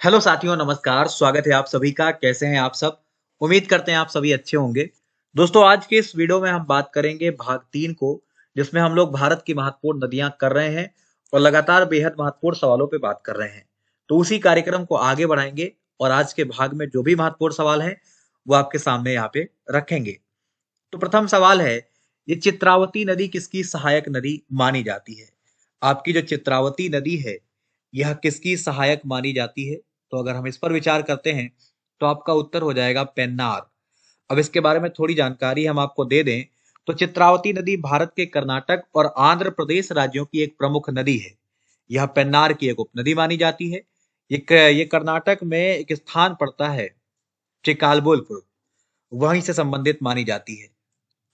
Hello साथियों, नमस्कार। स्वागत है आप सभी का। कैसे हैं आप सब? उम्मीद करते हैं आप सभी अच्छे होंगे। दोस्तों, आज के इस वीडियो में हम बात करेंगे भाग 3 को, जिसमें हम लोग भारत की महत्वपूर्ण नदियां कर रहे हैं और लगातार बेहद महत्वपूर्ण सवालों पे बात कर रहे हैं। तो उसी कार्यक्रम को आगे बढ़ाएंगे और आज के भाग में जो भी महत्वपूर्ण सवाल हैं, वो आपके सामने यहाँ पे रखेंगे। तो प्रथम सवाल है, ये चित्रावती नदी किसकी सहायक नदी मानी जाती है? आपकी जो चित्रावती नदी है, यह किसकी सहायक मानी जाती है? तो अगर हम इस पर विचार करते हैं, तो आपका उत्तर हो जाएगा पेन्नार। अब इसके बारे में थोड़ी जानकारी हम आपको दे दें, तो चित्रावती नदी भारत के कर्नाटक और आंध्र प्रदेश राज्यों की एक प्रमुख नदी है। यह पेन्नार की एक उपनदी मानी जाती है। ये कर्नाटक में एक स्थान पड़ता है, चिकालबुलपुर, वहीं से संबंधित मानी जाती है।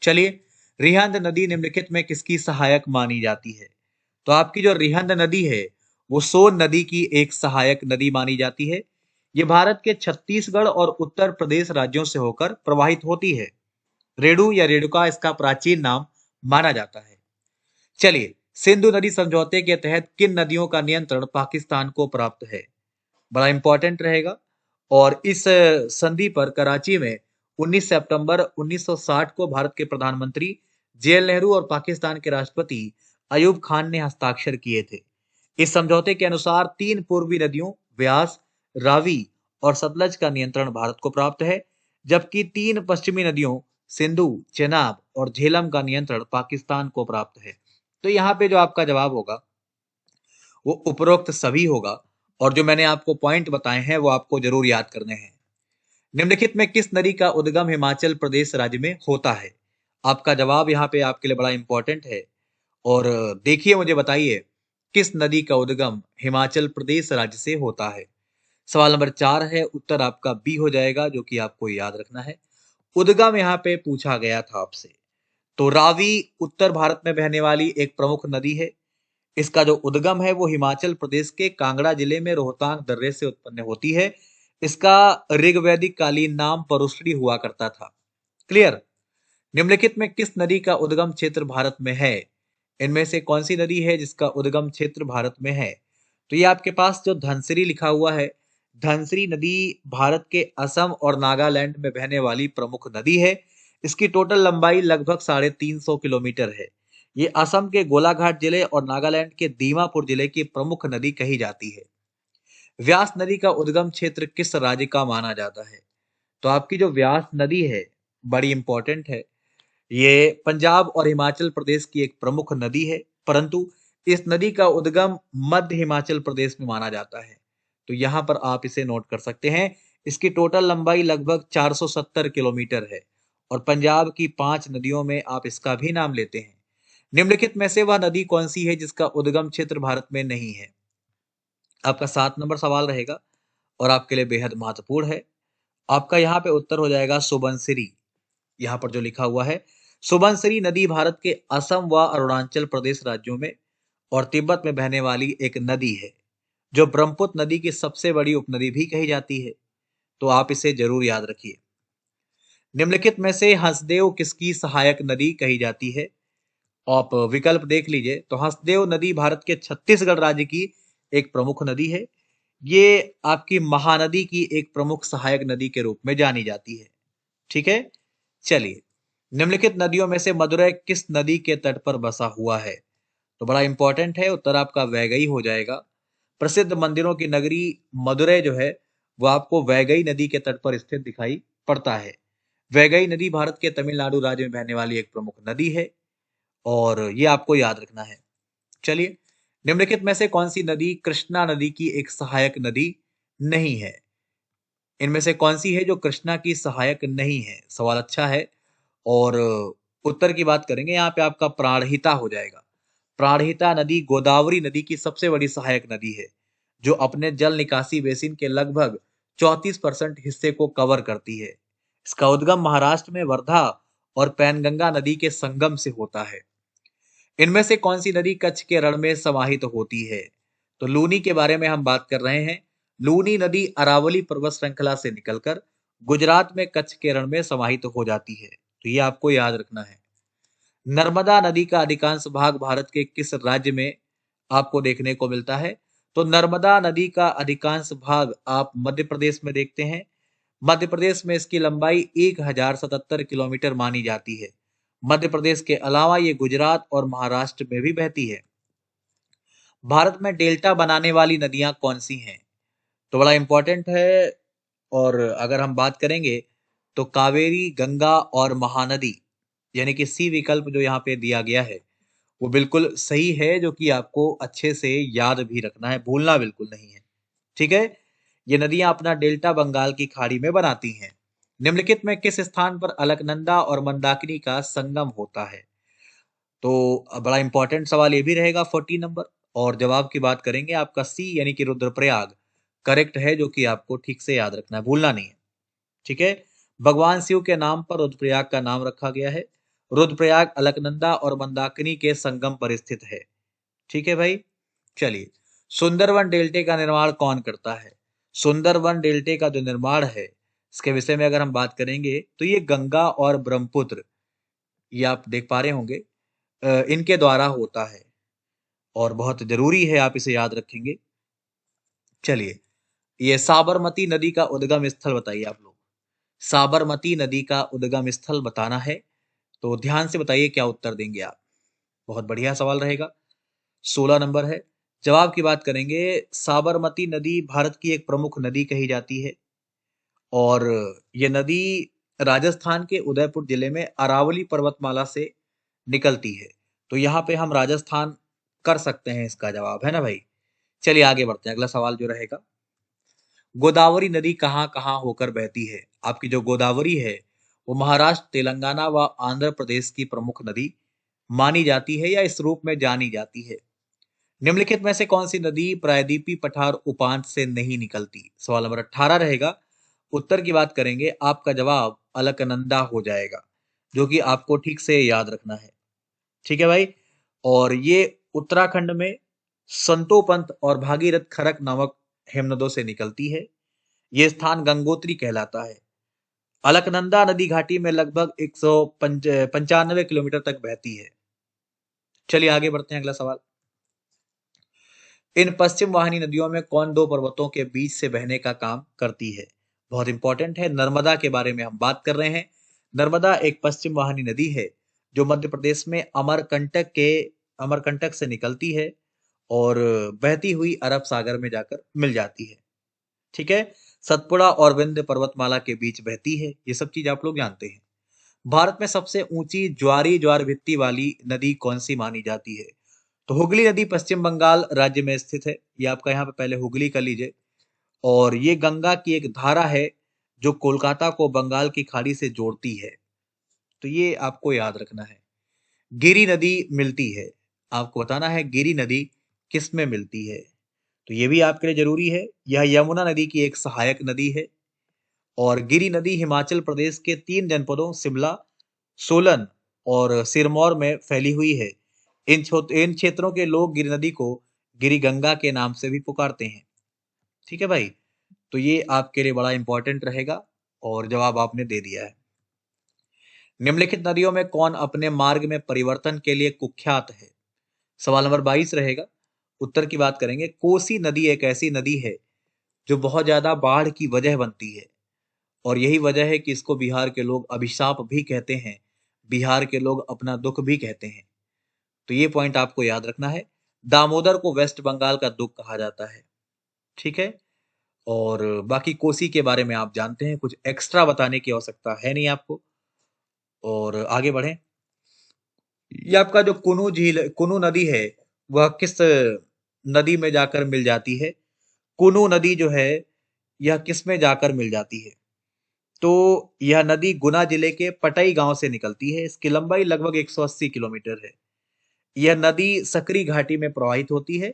चलिए, रिहंद नदी निम्नलिखित में किसकी सहायक मानी जाती है? तो आपकी जो रिहंद नदी है, वो सोन नदी की एक सहायक नदी मानी जाती है। ये भारत के छत्तीसगढ़ और उत्तर प्रदेश राज्यों से होकर प्रवाहित होती है। रेणु या रेणुका इसका प्राचीन नाम माना जाता है। चलिए, सिंधु नदी समझौते के तहत किन नदियों का नियंत्रण पाकिस्तान को प्राप्त है? बड़ा इंपॉर्टेंट रहेगा। और इस संधि पर कराची में 19 सितंबर 1960 को भारत के प्रधानमंत्री जेएल नेहरू और पाकिस्तान के राष्ट्रपति अयूब खान ने हस्ताक्षर किए थे। इस समझौते के अनुसार 3 पूर्वी नदियों व्यास, रावी और सतलज का नियंत्रण भारत को प्राप्त है, जबकि 3 पश्चिमी नदियों सिंधु, चेनाब और झेलम का नियंत्रण पाकिस्तान को प्राप्त है। तो यहाँ पे जो आपका जवाब होगा, वो उपरोक्त सभी होगा। और जो मैंने आपको पॉइंट बताए हैं, वो आपको जरूर याद करने हैं। निम्नलिखित में किस नदी का उद्गम हिमाचल प्रदेश राज्य में होता है? आपका जवाब यहाँ पे आपके लिए बड़ा इंपॉर्टेंट है। और देखिए, मुझे बताइए, किस नदी का उद्गम हिमाचल प्रदेश राज्य से होता है? सवाल नंबर 4 है, उत्तर आपका बी हो जाएगा, जो कि आपको याद रखना है। उद्गम यहाँ पे पूछा गया था आपसे। तो रावी उत्तर भारत में बहने वाली एक प्रमुख नदी है। इसका जो उद्गम है, वो हिमाचल प्रदेश के कांगड़ा जिले में रोहतांग दर्रे से उत्पन्न होती है। इसका ऋग्वैदिक कालीन नाम परुश्री हुआ करता था। क्लियर? निम्नलिखित में किस नदी का उद्गम क्षेत्र भारत में है? इनमें से कौन सी नदी है जिसका उद्गम क्षेत्र भारत में है? तो ये आपके पास जो धनसिरी लिखा हुआ है, धनसिरी नदी भारत के असम और नागालैंड में बहने वाली प्रमुख नदी है। इसकी टोटल लंबाई लगभग 350 किलोमीटर है। ये असम के गोलाघाट जिले और नागालैंड के दीमापुर जिले की प्रमुख नदी कही जाती है। व्यास नदी का उद्गम क्षेत्र किस राज्य का माना जाता है? तो आपकी जो व्यास नदी है, बड़ी इंपॉर्टेंट है। ये पंजाब और हिमाचल प्रदेश की एक प्रमुख नदी है, परंतु इस नदी का उद्गम मध्य हिमाचल प्रदेश में माना जाता है। तो यहां पर आप इसे नोट कर सकते हैं। इसकी टोटल लंबाई लगभग 470 किलोमीटर है और पंजाब की 5 नदियों में आप इसका भी नाम लेते हैं। निम्नलिखित में से वह नदी कौन सी है जिसका उद्गम क्षेत्र भारत में नहीं है? आपका 7 नंबर सवाल रहेगा और आपके लिए बेहद महत्वपूर्ण है। आपका यहाँ पे उत्तर हो जाएगा सुबनसिरी। यहाँ पर जो लिखा हुआ है, सुबनसिरी नदी भारत के असम व अरुणाचल प्रदेश राज्यों में और तिब्बत में बहने वाली एक नदी है, जो ब्रह्मपुत्र नदी की सबसे बड़ी उपनदी भी कही जाती है। तो आप इसे जरूर याद रखिए। निम्नलिखित में से हंसदेव किसकी सहायक नदी कही जाती है? आप विकल्प देख लीजिए। तो हंसदेव नदी भारत के छत्तीसगढ़ राज्य की एक प्रमुख नदी है। ये आपकी महानदी की एक प्रमुख सहायक नदी के रूप में जानी जाती है। ठीक है, चलिए, निम्नलिखित नदियों में से मदुरै किस नदी के तट पर बसा हुआ है? तो बड़ा इंपॉर्टेंट है, उत्तर आपका वैगई हो जाएगा। प्रसिद्ध मंदिरों की नगरी मदुरै जो है, वो आपको वैगई नदी के तट पर स्थित दिखाई पड़ता है। वैगई नदी भारत के तमिलनाडु राज्य में बहने वाली एक प्रमुख नदी है और ये आपको याद रखना है। चलिए, निम्नलिखित में से कौन सी नदी कृष्णा नदी की एक सहायक नदी नहीं है? इनमें से कौन सी है जो कृष्णा की सहायक नहीं है? सवाल अच्छा है। और उत्तर की बात करेंगे, यहाँ पे आपका प्राणहिता हो जाएगा। प्राणहिता नदी गोदावरी नदी की सबसे बड़ी सहायक नदी है, जो अपने जल निकासी बेसिन के लगभग 34% हिस्से को कवर करती है। इसका उद्गम महाराष्ट्र में वर्धा और पैनगंगा नदी के संगम से होता है। इनमें से कौन सी नदी कच्छ के रण में समाहित होती है? तो लूनी के बारे में हम बात कर रहे हैं। लूनी नदी अरावली पर्वत श्रृंखला से निकलकर गुजरात में कच्छ के रण में समाहित हो जाती है। तो ये आपको याद रखना है। नर्मदा नदी का अधिकांश भाग भारत के किस राज्य में आपको देखने को मिलता है? तो नर्मदा नदी का अधिकांश भाग आप मध्य प्रदेश में देखते हैं। मध्य प्रदेश में इसकी लंबाई 1077 किलोमीटर मानी जाती है। मध्य प्रदेश के अलावा ये गुजरात और महाराष्ट्र में भी बहती है। भारत में डेल्टा बनाने वाली नदियां कौन सी हैं? तो बड़ा इंपॉर्टेंट है। और अगर हम बात करेंगे तो कावेरी, गंगा और महानदी, यानी कि सी विकल्प जो यहाँ पे दिया गया है वो बिल्कुल सही है, जो कि आपको अच्छे से याद भी रखना है, भूलना बिल्कुल नहीं है। ठीक है। ये नदियां अपना डेल्टा बंगाल की खाड़ी में बनाती हैं। निम्नलिखित में किस स्थान पर अलकनंदा और मंदाकिनी का संगम होता है? तो बड़ा इंपॉर्टेंट सवाल ये भी रहेगा 40 नंबर। और जवाब की बात करेंगे, आपका सी यानी कि रुद्रप्रयाग करेक्ट है, जो कि आपको ठीक से याद रखना है, भूलना नहीं है। ठीक है। भगवान शिव के नाम पर रुद्रप्रयाग का नाम रखा गया है। रुद्रप्रयाग अलकनंदा और मंदाकिनी के संगम पर स्थित है। ठीक है भाई। चलिए, सुंदरवन डेल्टे का निर्माण कौन करता है? सुंदरवन डेल्टे का जो निर्माण है, इसके विषय में अगर हम बात करेंगे तो ये गंगा और ब्रह्मपुत्र, ये आप देख पा रहे होंगे, इनके द्वारा होता है और बहुत जरूरी है, आप इसे याद रखेंगे। चलिए, ये साबरमती नदी का उद्गम स्थल बताइए आप लोग। साबरमती नदी का उद्गम स्थल बताना है, तो ध्यान से बताइए क्या उत्तर देंगे आप। बहुत बढ़िया सवाल रहेगा। 16 नंबर है। जवाब की बात करेंगे, साबरमती नदी भारत की एक प्रमुख नदी कही जाती है और ये नदी राजस्थान के उदयपुर जिले में अरावली पर्वतमाला से निकलती है। तो यहाँ पे हम राजस्थान कर सकते हैं, इसका जवाब है ना भाई। चलिए आगे बढ़ते हैं, अगला सवाल जो रहेगा, गोदावरी नदी कहाँ कहाँ होकर बहती है? आपकी जो गोदावरी है वो महाराष्ट्र, तेलंगाना व आंध्र प्रदेश की प्रमुख नदी मानी जाती है या इस रूप में जानी जाती है। निम्नलिखित में से कौन सी नदी प्रायद्वीपीय पठार उपांत से नहीं निकलती? सवाल नंबर 18 रहेगा। उत्तर की बात करेंगे, आपका जवाब अलकनंदा हो जाएगा, जो कि आपको ठीक से याद रखना है। ठीक है भाई। और ये उत्तराखंड में संतोपंत और भागीरथ खरक नामक हिमनदों से निकलती है। ये स्थान गंगोत्री कहलाता है। अलकनंदा नदी घाटी में लगभग 195 किलोमीटर तक बहती है। चलिए आगे बढ़ते हैं, अगला सवाल, इन पश्चिम वाहिनी नदियों में कौन दो पर्वतों के बीच से बहने का काम करती है? बहुत इंपॉर्टेंट है, नर्मदा के बारे में हम बात कर रहे हैं। नर्मदा एक पश्चिम वाहिनी नदी है जो मध्य प्रदेश में अमरकंटक से निकलती है और बहती हुई अरब सागर में जाकर मिल जाती है। ठीक है। सतपुड़ा और विंध्य पर्वतमाला के बीच बहती है। ये सब चीज आप लोग जानते हैं। भारत में सबसे ऊंची ज्वार भित्ति वाली नदी कौन सी मानी जाती है? तो हुगली नदी पश्चिम बंगाल राज्य में स्थित है। ये आपका यहाँ पे पहले हुगली कर लीजिए। और ये गंगा की एक धारा है जो कोलकाता को बंगाल की खाड़ी से जोड़ती है। तो ये आपको याद रखना है। गिरी नदी मिलती है, आपको बताना है गिरी नदी किस में मिलती है। तो ये भी आपके लिए जरूरी है। यह यमुना नदी की एक सहायक नदी है और गिरी नदी हिमाचल प्रदेश के 3 जनपदों शिमला, सोलन और सिरमौर में फैली हुई है। इन क्षेत्रों के लोग गिरी नदी को गिरी गंगा के नाम से भी पुकारते हैं। ठीक है भाई। तो ये आपके लिए बड़ा इंपॉर्टेंट रहेगा और जवाब आपने दे दिया है। निम्नलिखित नदियों में कौन अपने मार्ग में परिवर्तन के लिए कुख्यात है? सवाल नंबर 22 रहेगा। उत्तर की बात करेंगे, कोसी नदी एक ऐसी नदी है जो बहुत ज्यादा बाढ़ की वजह बनती है और यही वजह है कि इसको बिहार के लोग अभिशाप भी कहते हैं, बिहार के लोग अपना दुख भी कहते हैं। तो ये पॉइंट आपको याद रखना है। दामोदर को वेस्ट बंगाल का दुख कहा जाता है। ठीक है। और बाकी कोसी के बारे में आप जानते हैं, कुछ एक्स्ट्रा बताने की आवश्यकता है नहीं आपको। और आगे बढ़ें, ये आपका जो कुनू नदी है, वह किस नदी में जाकर मिल जाती है? कुनू नदी जो है, यह किस में जाकर मिल जाती है? तो यह नदी गुना जिले के पटई गांव से निकलती है। इसकी लंबाई लगभग 180 किलोमीटर है। यह नदी सकरी घाटी में प्रवाहित होती है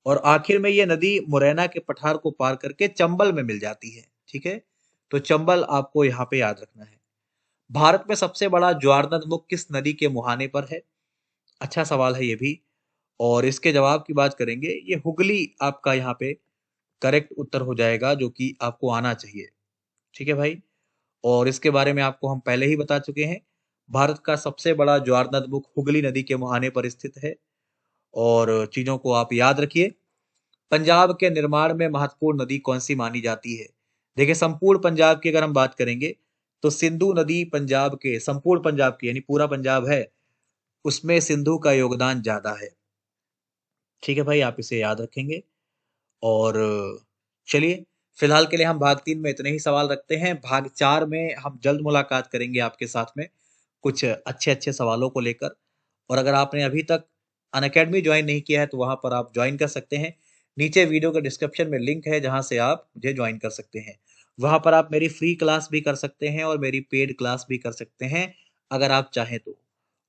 और आखिर में यह नदी मुरैना के पठार को पार करके चंबल में मिल जाती है। ठीक है। तो चंबल आपको यहाँ पे याद रखना है। भारत में सबसे बड़ा ज्वारनद मुख किस नदी के मुहाने पर है? अच्छा सवाल है ये भी। और इसके जवाब की बात करेंगे, ये हुगली आपका यहाँ पे करेक्ट उत्तर हो जाएगा, जो कि आपको आना चाहिए। ठीक है भाई। और इसके बारे में आपको हम पहले ही बता चुके हैं। भारत का सबसे बड़ा ज्वारनद मुख हुगली नदी के मुहाने पर स्थित है और चीजों को आप याद रखिए। पंजाब के निर्माण में महत्वपूर्ण नदी कौन सी मानी जाती है? देखिए, संपूर्ण पंजाब की अगर हम बात करेंगे तो सिंधु नदी पंजाब के, संपूर्ण पंजाब की यानी पूरा पंजाब है, उसमें सिंधु का योगदान ज्यादा है। ठीक है भाई, आप इसे याद रखेंगे। और चलिए, फिलहाल के लिए हम भाग 3 में इतने ही सवाल रखते हैं। भाग 4 में हम जल्द मुलाकात करेंगे आपके साथ में कुछ अच्छे अच्छे सवालों को लेकर। और अगर आपने अभी तक अनअकैडमी ज्वाइन नहीं किया है तो वहां पर आप ज्वाइन कर सकते हैं। नीचे वीडियो के डिस्क्रिप्शन में लिंक है जहां से आप मुझे ज्वाइन कर सकते हैं। वहां पर आप मेरी फ्री क्लास भी कर सकते हैं और मेरी पेड क्लास भी कर सकते हैं अगर आप चाहें तो।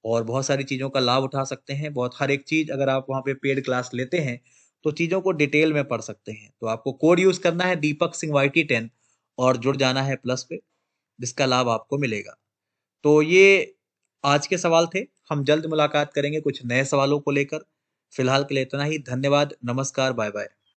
और बहुत सारी चीज़ों का लाभ उठा सकते हैं। बहुत हर एक चीज़ अगर आप वहाँ पे पेड क्लास लेते हैं तो चीज़ों को डिटेल में पढ़ सकते हैं। तो आपको कोड यूज़ करना है दीपक सिंह YT10 और जुड़ जाना है प्लस पे, जिसका लाभ आपको मिलेगा। तो ये आज के सवाल थे। हम जल्द मुलाकात करेंगे कुछ नए सवालों को लेकर। फिलहाल के लिए इतना ही। धन्यवाद, नमस्कार, बाय बाय।